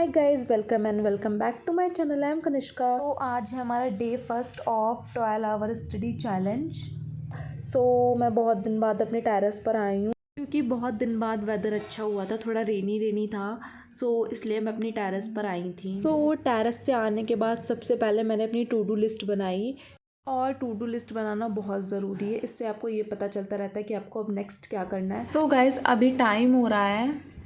Guys, welcome and welcome back to my channel. I am Kanishka. तो आज है हमारा day first of 12 hour study challenge. मैं बहुत दिन बाद अपने टेरेस पर आई हूँ क्योंकि बहुत दिन बाद वेदर अच्छा हुआ था, थोड़ा रेनी रेनी था। इसलिए मैं अपनी टेरेस पर आई थी। टेरेस से आने के बाद सबसे पहले मैंने अपनी टू डू लिस्ट बनाई। और टू डू लिस्ट बनाना बहुत ज़रूरी है, इससे आपको ये पता चलता रहता है कि आपको अब नेक्स्ट क्या करना है। गाइस, अभी टाइम हो रहा है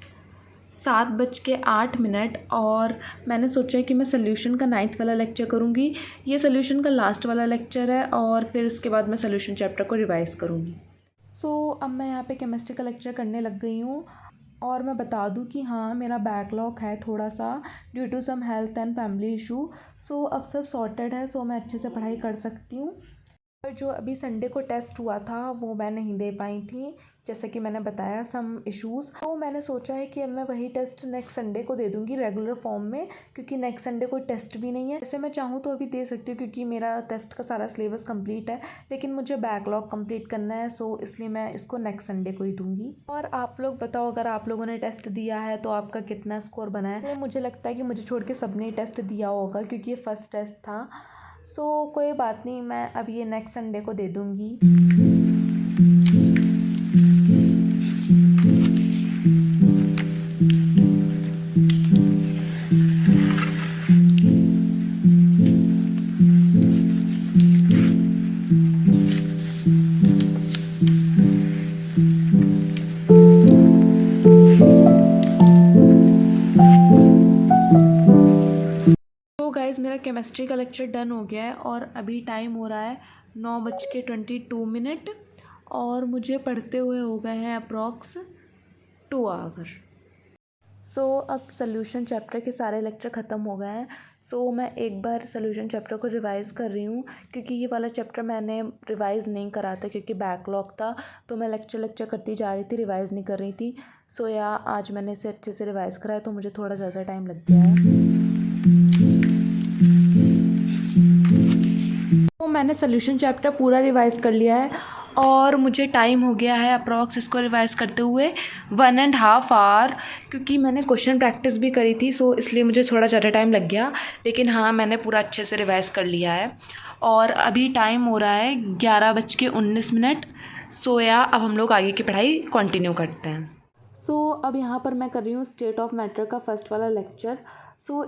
7:08 और मैंने सोचा है कि मैं सोल्यूशन का 9th वाला लेक्चर करूँगी। ये सोल्यूशन का लास्ट वाला लेक्चर है और फिर उसके बाद मैं सोल्यूशन चैप्टर को रिवाइज़ करूँगी। अब मैं यहाँ पे केमिस्ट्री का लेक्चर करने लग गई हूँ। और मैं बता दूँ कि हाँ, मेरा बैकलॉग है थोड़ा सा due to some health and family issue. अब सब सॉर्टेड है, मैं अच्छे से पढ़ाई कर सकती हूँ। और जो अभी संडे को टेस्ट हुआ था वो मैं नहीं दे पाई थी, जैसे कि मैंने बताया सम इश्यूज़। मैंने सोचा है कि अब मैं वही टेस्ट नेक्स्ट संडे को दे दूँगी रेगुलर फॉर्म में, क्योंकि नेक्स्ट संडे कोई टेस्ट भी नहीं है। वैसे मैं चाहूँ तो अभी दे सकती हूँ क्योंकि मेरा टेस्ट का सारा सिलेबस कंप्लीट है, लेकिन मुझे बैकलॉग कंप्लीट करना है, इसलिए मैं इसको नेक्स्ट संडे को ही दूँगी। और आप लोग बताओ, अगर आप लोगों ने टेस्ट दिया है तो आपका कितना स्कोर बना है। तो मुझे लगता है कि मुझे छोड़ के सबने टेस्ट दिया होगा क्योंकि ये फर्स्ट टेस्ट था। कोई बात नहीं, मैं अब ये नेक्स्ट संडे को दे दूँगी। गाइज़, मेरा केमिस्ट्री का लेक्चर डन हो गया है और अभी टाइम हो रहा है 9:22 और मुझे पढ़ते हुए हो गए हैं अप्रॉक्स 2 आवर। अब सोल्यूशन चैप्टर के सारे लेक्चर ख़त्म हो गए हैं। मैं एक बार सोल्यूशन चैप्टर को रिवाइज़ कर रही हूँ क्योंकि ये वाला चैप्टर मैंने रिवाइज़ नहीं करा था क्योंकि बैकलॉग था। तो मैं लेक्चर करती जा रही थी, रिवाइज़ नहीं कर रही थी। आज मैंने इसे अच्छे से रिवाइज़ करा है तो मुझे थोड़ा ज़्यादा टाइम लग गया है। मैंने सोल्यूशन चैप्टर पूरा रिवाइज़ कर लिया है और मुझे टाइम हो गया है अप्रॉक्स इसको रिवाइज़ करते हुए 1.5 आवर, क्योंकि मैंने क्वेश्चन प्रैक्टिस भी करी थी। इसलिए मुझे थोड़ा ज़्यादा टाइम लग गया, लेकिन हाँ, मैंने पूरा अच्छे से रिवाइज़ कर लिया है। और अभी टाइम हो रहा है 11:19। अब हम लोग आगे की पढ़ाई कंटिन्यू करते हैं। अब यहाँ पर मैं कर रही हूँ स्टेट ऑफ मैटर का फर्स्ट वाला लेक्चर।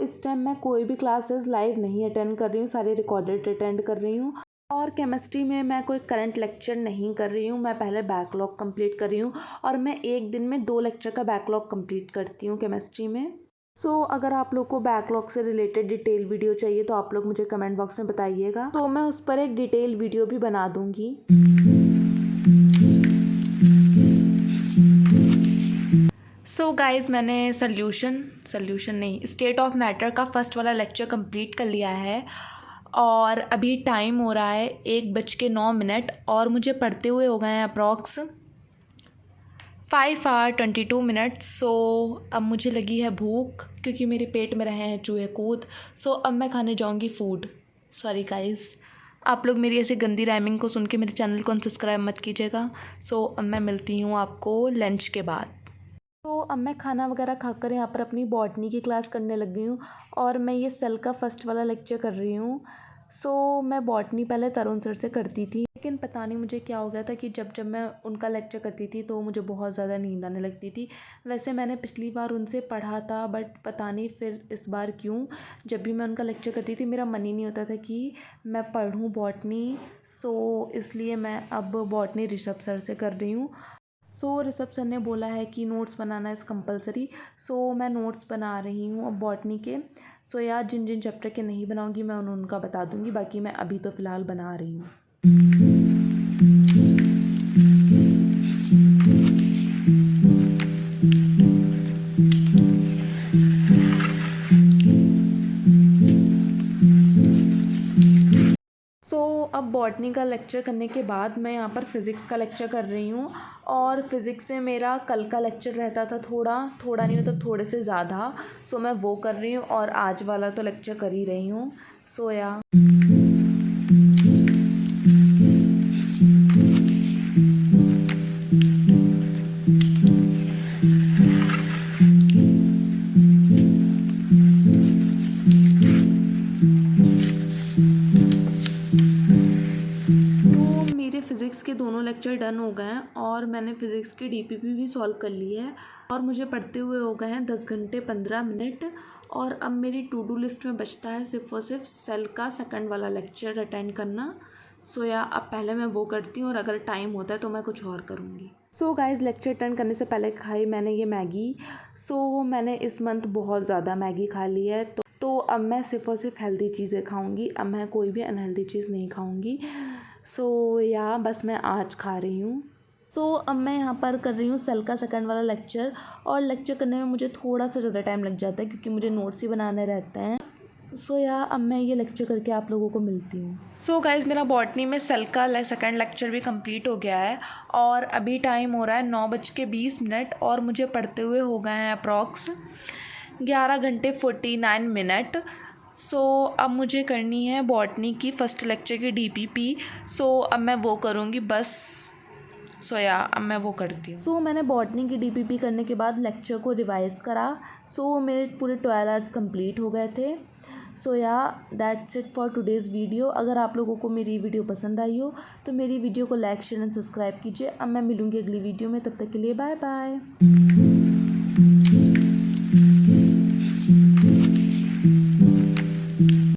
इस टाइम मैं कोई भी क्लासेस लाइव नहीं अटेंड कर रही हूँ, सारे रिकॉर्डेड अटेंड कर रही हूँ। और केमिस्ट्री में मैं कोई करंट लेक्चर नहीं कर रही हूँ, मैं पहले बैकलॉग कंप्लीट कर रही हूँ और मैं एक दिन में 2 लेक्चर का बैकलॉग कंप्लीट करती हूँ केमिस्ट्री में। अगर आप लोग को बैकलॉग से रिलेटेड डिटेल वीडियो चाहिए तो आप लोग मुझे कमेंट बॉक्स में बताइएगा, तो मैं उस पर एक डिटेल वीडियो भी बना दूँगी। गाइज़, मैंने सोल्यूशन नहीं, स्टेट ऑफ मैटर का फर्स्ट वाला लेक्चर कंप्लीट कर लिया है और अभी टाइम हो रहा है 1:09 और मुझे पढ़ते हुए हो गए हैं अप्रॉक्स 5 आवर 22। अब मुझे लगी है भूख क्योंकि मेरे पेट में रहे हैं चूहे कूद। अब मैं खाने जाऊंगी फूड। सॉरी गाइज़, आप लोग मेरी ऐसी गंदी राइमिंग को सुन के मेरे चैनल को अनसब्सक्राइब मत कीजिएगा। अब मैं मिलती हूँ आपको लंच के बाद। अब मैं खाना वगैरह खाकर यहाँ पर अपनी बॉटनी की क्लास करने लग गई हूँ और मैं ये सेल का फर्स्ट वाला लेक्चर कर रही हूँ। मैं बॉटनी पहले तरुण सर से करती थी, लेकिन पता नहीं मुझे क्या हो गया था कि जब मैं उनका लेक्चर करती थी तो मुझे बहुत ज़्यादा नींद आने लगती थी। वैसे मैंने पिछली बार उनसे पढ़ा था, बट पता नहीं फिर इस बार क्यों जब भी मैं उनका लेक्चर करती थी मेरा मन ही नहीं होता था कि मैं पढ़ूँ बॉटनी। इसलिए मैं अब बॉटनी ऋषभ सर से कर रही हूँ। ऋषभ सर ने बोला है कि नोट्स बनाना इज़ कंपलसरी। मैं नोट्स बना रही हूँ अब बॉटनी के। यार, जिन जिन चैप्टर के नहीं बनाऊँगी मैं उनका बता दूँगी, बाकी मैं अभी तो फ़िलहाल बना रही हूँ। अब बॉटनी का लेक्चर करने के बाद मैं यहाँ पर फ़िज़िक्स का लेक्चर कर रही हूँ और फ़िज़िक्स में मेरा कल का लेक्चर रहता था थोड़ा नहीं, मतलब थोड़े से ज़्यादा। मैं वो कर रही हूँ और आज वाला तो लेक्चर कर ही रही हूँ। और मैंने फ़िज़िक्स की डीपीपी भी सॉल्व कर ली है और मुझे पढ़ते हुए हो गए हैं 10 घंटे 15 मिनट। और अब मेरी टू डू लिस्ट में बचता है सिर्फ और सिर्फ सेल का सेकंड वाला लेक्चर अटेंड करना। या अब पहले मैं वो करती हूँ और अगर टाइम होता है तो मैं कुछ और करूँगी। गाइज़, लेक्चर अटेंड करने से पहले खाई मैंने ये मैगी। मैंने इस मंथ बहुत ज़्यादा मैगी खा ली है, तो अब मैं सिर्फ और सिर्फ हेल्दी चीज़ें खाऊंगी। अब मैं कोई भी अनहेल्दी चीज़ नहीं खाऊंगी। बस मैं आज खा रही हूँ। अब मैं यहाँ पर कर रही हूँ सेल का सेकंड वाला लेक्चर, और लेक्चर करने में मुझे थोड़ा सा ज़्यादा टाइम लग जाता है क्योंकि मुझे नोट्स ही बनाने रहते हैं। अब मैं ये लेक्चर करके आप लोगों को मिलती हूँ। गाइज़, मेरा बॉटनी में सेल का सेकंड लेक्चर भी कंप्लीट हो गया है और अभी टाइम हो रहा है 9:20 और मुझे पढ़ते हुए हो गए हैं अप्रॉक्स 11 घंटे 49 मिनट। अब मुझे करनी है बॉटनी की फ़र्स्ट लेक्चर की डीपीपी। अब मैं वो करूँगी बस। अब मैं वो करती हूँ। मैंने बॉटनी की डीपीपी करने के बाद लेक्चर को रिवाइज़ करा। मेरे पूरे 12 आवर्स कंप्लीट हो गए थे। That's it for today's video. अगर आप लोगों को मेरी वीडियो पसंद आई हो तो मेरी वीडियो को लाइक शेयर एंड सब्सक्राइब कीजिए। अब मैं मिलूँगी अगली वीडियो में, तब तक के लिए बाय बाय।